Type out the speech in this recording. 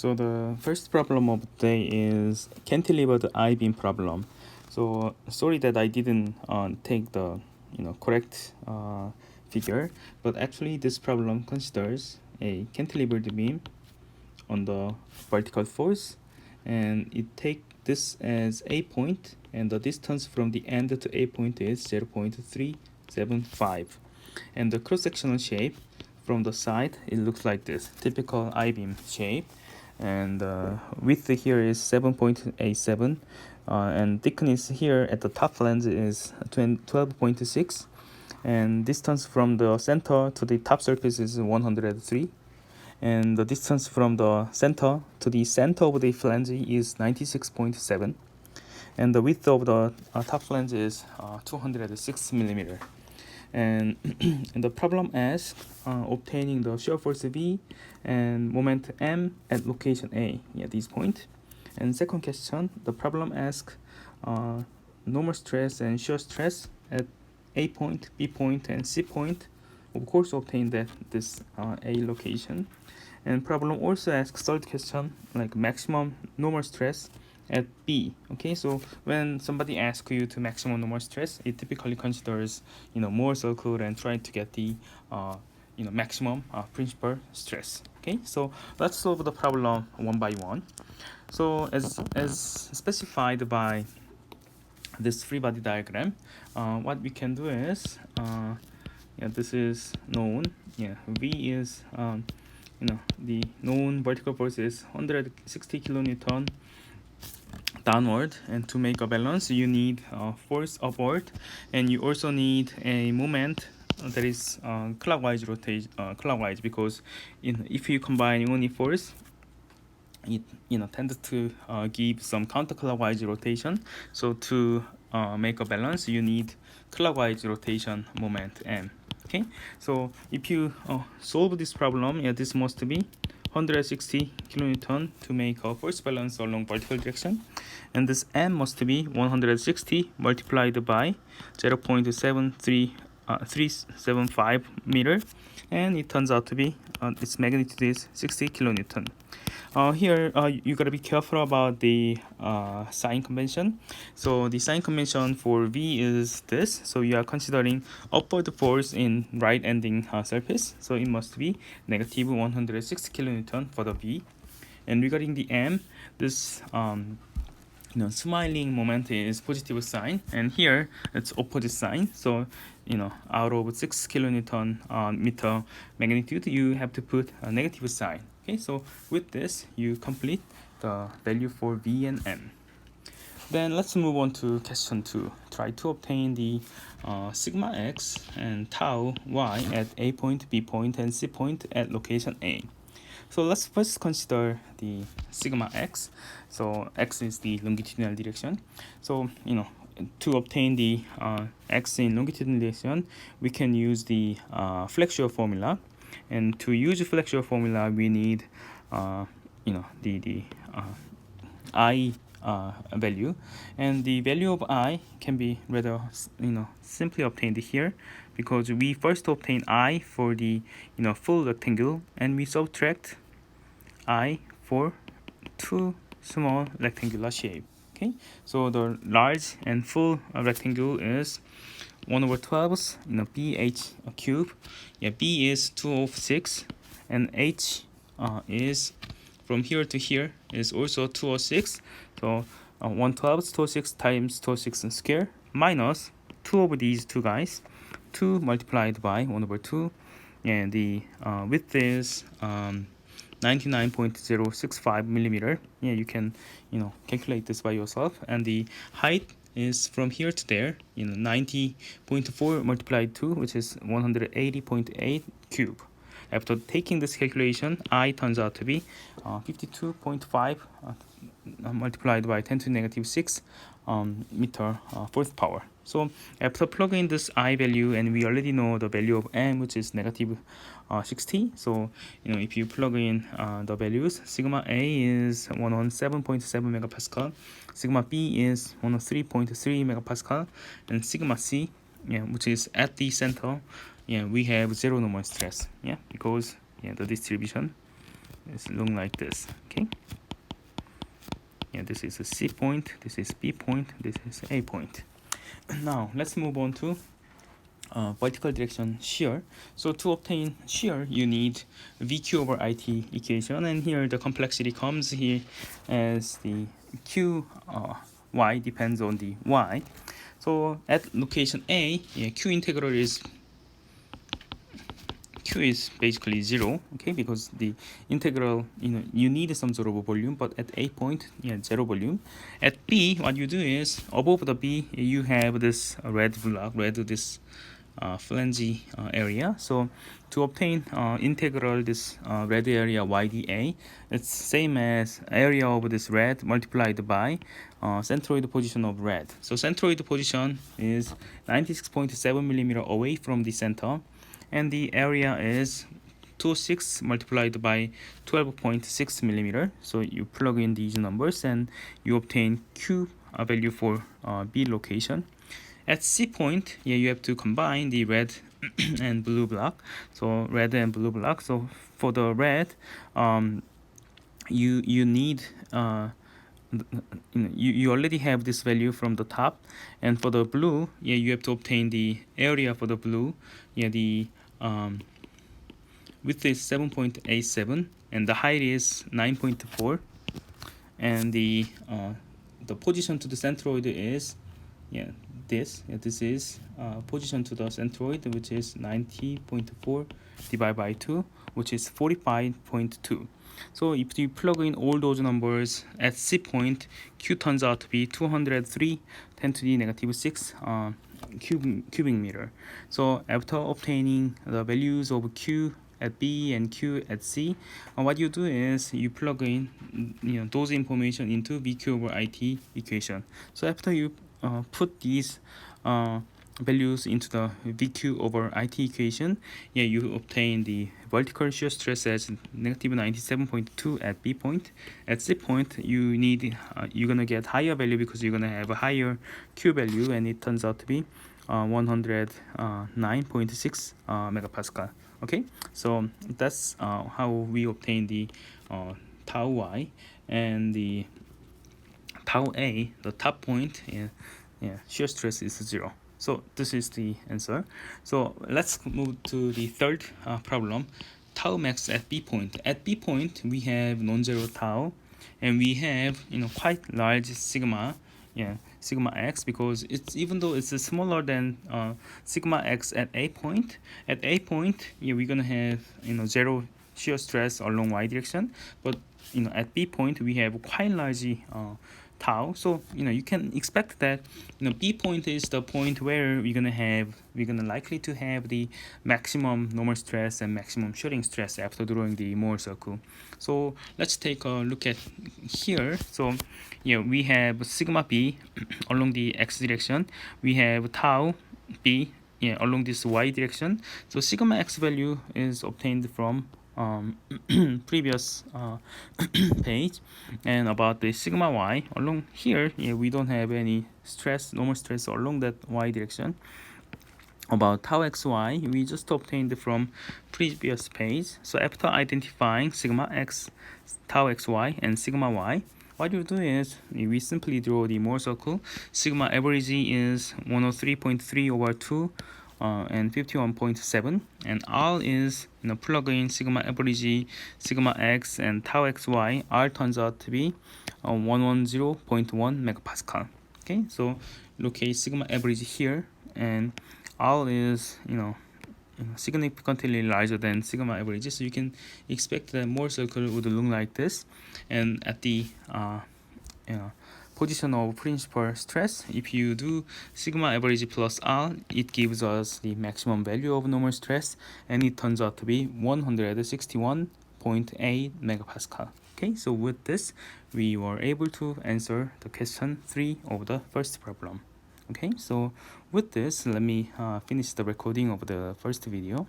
So the first problem of the day is cantilevered I-beam problem. So sorry that I didn't take the correct figure, but actually this problem considers a cantilevered beam on the vertical force, and it take this as A point, and the distance from the end to A point is 0.375, and the cross-sectional shape from the side, it looks like this typical I-beam shape, and width here is 7.87, and thickness here at the top lens is 12.6, and distance from the center to the top surface is 103, and the distance from the center to the center of the flange is 96.7, and the width of the top flange is 206 millimeter. And, and the problem asks obtaining the shear force V and moment M at location A, this point. And second question, the problem asks normal stress and shear stress at A point, B point, and C point. Of course, obtain that this A location. And problem also asks third question, like maximum normal stress at B. Okay, so when somebody asks you to maximum normal stress, it typically considers more circle and try to get the maximum principal stress. Okay, so let's solve the problem one by one. So as specified by this free body diagram, what we can do is this is known. V is the known vertical force is 160 kilonewton downward, and to make a balance you need force upward, and you also need a moment that is clockwise rotation, clockwise, because if you combine only force, it tends to give some counterclockwise rotation. So to make a balance you need clockwise rotation moment M. Okay, so if you solve this problem, this must be 160 kilonewton to make a force balance along vertical direction, and this M must be 160 multiplied by 0.375 meter, and it turns out to be its magnitude is 60 kilonewton. Here you gotta be careful about the sign convention. So the sign convention for V is this. So you are considering upward force in right ending surface. So it must be negative 160 kilonewton for the V. And regarding the M, this smiling moment is positive sign, and here it's opposite sign. So out of 6 kilonewton meter magnitude, you have to put a negative sign. Okay, so with this you complete the value for V and M. Then let's move on to question 2. Try to obtain the sigma x and tau y at A point, B point, and C point at location A. So let's first consider the sigma x. So x is the longitudinal direction. So to obtain the x in longitudinal direction, we can use the flexure formula. And to use the flexure formula, we need the I value, and the value of I can be rather simply obtained here, because we first obtain I for the full rectangle, and we subtract I for two small rectangular shape. Okay, so the large and full rectangle is 1/12 BH cube. B is 206, and H is from here to here is also 206. So 1/12 206 times 206 square minus 2 of these two guys, 2 multiplied by 1/2, and the width is 99.065 millimeter. You can calculate this by yourself, and the height is from here to there 90.4 multiplied 2, which is 180.8 cube. After taking this calculation, I turns out to be 52.5 multiplied by 10 to the negative 6 meter fourth power. So after plugging this I value, and we already know the value of M, which is negative 60. So if you plug in the values, sigma A is 107.7 megapascal, sigma B is 103.3 megapascal, and sigma C, which is at the center, we have zero normal stress, because the distribution is long like this. Okay. Yeah, this is a C point, this is B point, this is A point. Now let's move on to vertical direction shear. So to obtain shear, you need VQ over IT equation, and here the complexity comes here as the Q y depends on the y. So at location A, yeah, Q integral is Q is basically 0, okay, because the integral, you need some sort of a volume, but at A point, yeah, 0 volume. At B, what you do is above the B, you have this red block, this flange area. So to obtain integral this red area YDA, it's same as area of this red multiplied by centroid position of red. So centroid position is 96.7 millimeter away from the center, and the area is 26 multiplied by 12.6 millimeter. So you plug in these numbers and you obtain Q value for B location. At C point, yeah, you have to combine the red and blue block. So red and blue block. So for the red, you need you already have this value from the top, and for the blue, yeah, you have to obtain the area for the blue. Yeah, the width is 7.87 and the height is 9.4, and the position to the centroid is this is position to the centroid, which is 90.4 divided by 2, which is 45.2. So if you plug in all those numbers at C point, Q turns out to be 203 10 to the negative 6 cubic meter. So after obtaining the values of Q at B and Q at C, what you do is you plug in those information into VQ over IT equation. So after you put these values into the VQ over IT equation, yeah, you obtain the vertical shear stress as negative 97.2 at B point. At C point, you need you're gonna get higher value because you're gonna have a higher Q value, and it turns out to be 109.6 megapascal. Okay, so that's how we obtain the tau y, and the tau a, the top point, shear stress is 0. So this is the answer. So let's move to the third problem, tau max at B point. At B point, we have non-zero tau, and we have quite large sigma, sigma x, because it's, even though it's smaller than sigma x at A point, we're gonna have 0 shear stress along y direction, but at B point we have quite large tau. So you can expect that B point is the point where we're gonna likely to have the maximum normal stress and maximum shearing stress after drawing the Mohr circle. So let's take a look at here. So we have sigma B along the x direction, we have tau B along this y direction. So sigma x value is obtained from previous page, and about the sigma y along here, we don't have any stress, normal stress along that y direction. About tau xy, we just obtained from previous page. So after identifying sigma x, tau xy, and sigma y, what you do is we simply draw the Mohr circle. Sigma average is 103.3 over 2 and 51.7, and R is plug in sigma average, sigma x, and tau xy. R turns out to be 110.1 megapascal. Okay, so locate sigma average here, and R is significantly larger than sigma average, so you can expect that Mohr circle would look like this. And at the position of principal stress, if you do sigma average plus R, it gives us the maximum value of normal stress, and it turns out to be 161.8 megapascal. Okay, so with this, we were able to answer the question 3 of the first problem. Okay, so with this, let me finish the recording of the first video.